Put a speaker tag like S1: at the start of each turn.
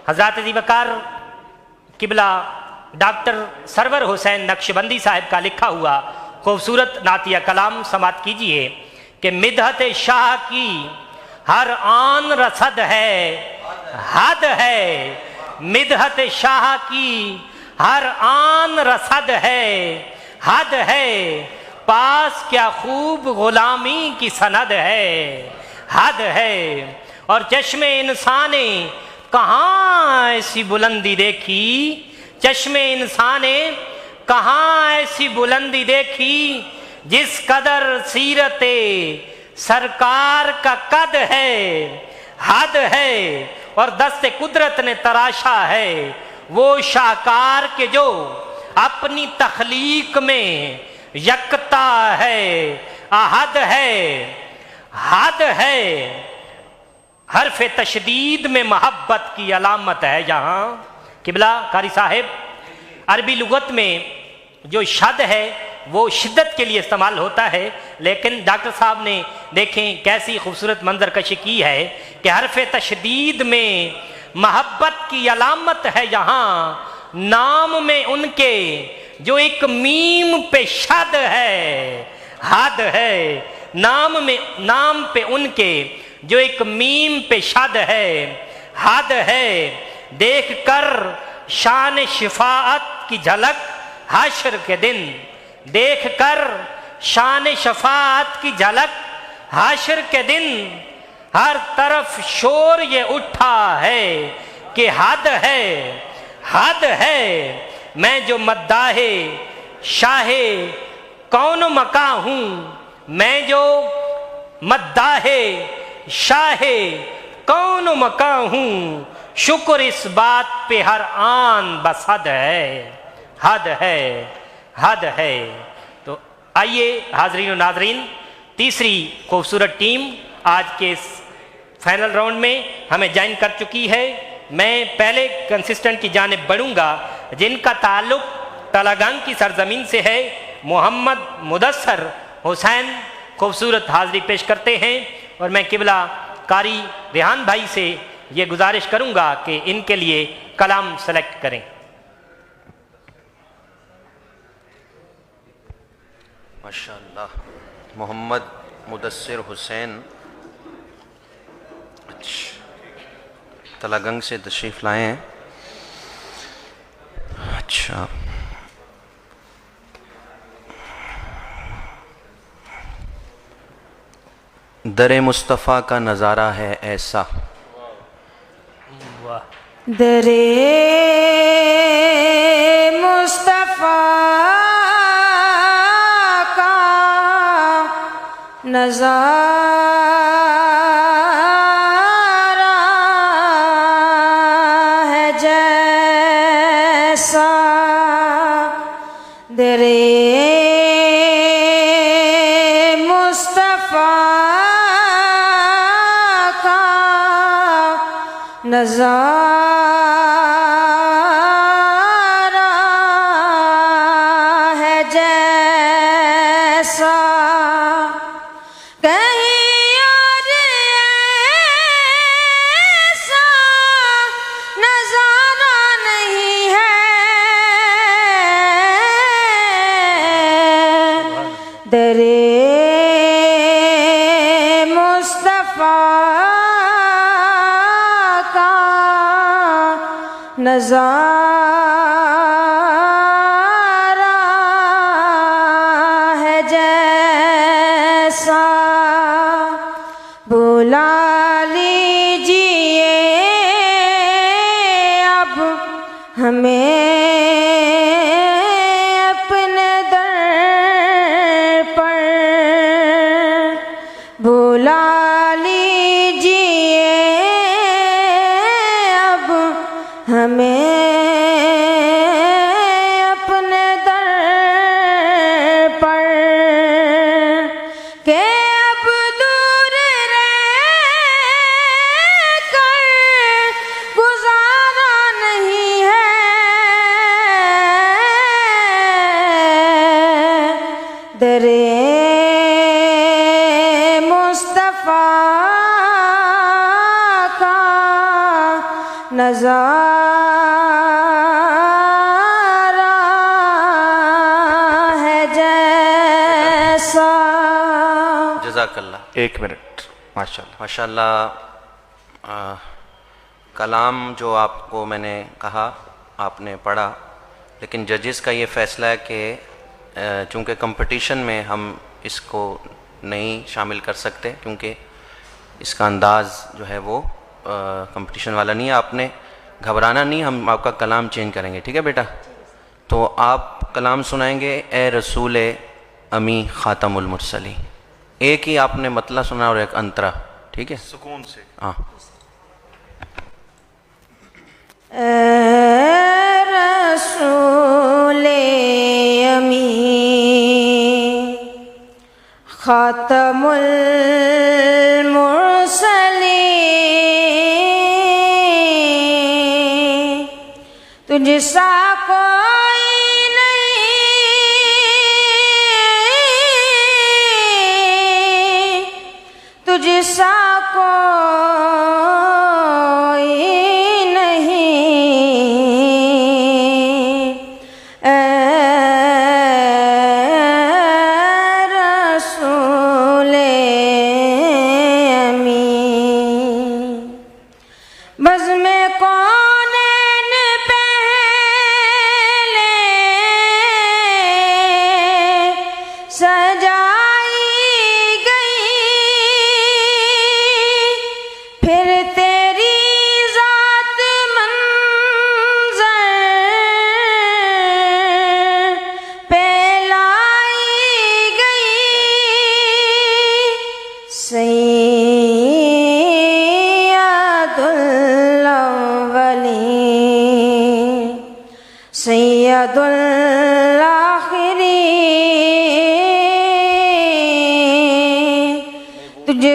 S1: हज़रत ज़ीवकार किबला doctor server Hussain Naqshbandi साहब का लिखा हुआ खूबसूरत नातिया कलाम समात कीजिए कि मिदहत शाह की हर आन रसद है, हद है। मिदहत शाह की हर आन रसद है, हद है। पास क्या खूब गुलामी की सनद है, हद है। और चश्मे इंसाने कहाँ ऐसी बुलंदी देखी, चश्मे इंसाने कहाँ ऐसी बुलंदी देखी, जिस कदर सीरते सरकार का कद है, हद है। और दस्ते कुदरत ने तराशा है वो शाहकार के जो अपनी तख्लीक में यकता है, अहद है, हद है। हरफ तशदीद में मोहब्बत की अलामत है यहाँ। किबला कारी साहिब, अरबी लुगत में जो शद है वो शिद्दत के लिए इस्तेमाल होता है, लेकिन डॉक्टर साहब ने देखें कैसी खूबसूरत मंजर कशी की है कि हरफ तशदीद में मोहब्बत की अलामत है यहाँ। नाम में उनके जो एक मीम पे शद है, हद है। नाम पे उनके जो एक मीम पे शद है, हद है। देख कर शान शिफाअत की झलक हश्र के दिन, देख कर शान शफाअत की झलक हश्र के दिन, हर तरफ शोर ये उठा है कि हद है, हद है। मैं जो मद्दाहे शाहे कौन मका हूँ, मैं जो मद्दाहे शाहे कौन मका हूँ, शुक्र इस बात पे हर आन बस हद है, हद है, हद है। तो आइए हाजरीन और नाजरीन, तीसरी खूबसूरत टीम आज के इस फाइनल राउंड में हमें ज्वाइन कर चुकी है। मैं पहले कंसिस्टेंट की जानिब बढ़ूंगा जिनका ताल्लुक तलागंग की सरजमीन से है। मोहम्मद मुदस्सर हुसैन खूबसूरत हाजिरी पेश करते हैं और मैं किबला कारी रेहान भाई से ये गुजारिश करूंगा कि इनके लिए कलाम सेलेक्ट करें।
S2: माशाअल्लाह, मोहम्मद मुदस्सिर हुसैन तलागंग से तशरीफ़ लाए हैं। अच्छा, दरे मुस्तफ़ा का नज़ारा है ऐसा,
S3: दरे मुस्तफ़ा का नज़ारा है जैसा, दरे मुस्तफ़ा का नज़ारा है जैसा, कहीं और ऐसा नज़ारा नहीं है। दरे मुस्तफ़ा का नज़ारा है जैसा, बुला लीजिए अब हमें अपने दर पर, बुला लीजिए अब हमें नजारा है जैसा।
S2: जज़ाकल्लाह।
S4: 1 मिनट। माशाल्लाह।
S2: माशाल्लाह। कलाम जो आपको मैंने कहा आपने पढ़ा, लेकिन जजेस का ये फ़ैसला है कि चूँकि कंपटीशन में हम इसको नहीं शामिल कर सकते, क्योंकि इसका अंदाज़ जो है वो कंपटीशन वाला नहीं है। आपने घबराना नहीं, हम आपका कलाम चेंज करेंगे, ठीक है बेटा? तो आप कलाम सुनाएंगे, ए रसूल अमी ख़ातमुल मुरसली। एक ही आपने मतला सुना और एक अंतरा, ठीक है?
S4: सुकून से।
S2: हाँ।
S3: रसूले अमी खातमुल मुरसलीन, तुझसा कोई नहीं, तुझसा कोई बज़ में कौनैन पहले सजाई गई, फिर तेरी ज़ात मंज़र पे लाई गई। सैयदुल आखिरीन, तुझे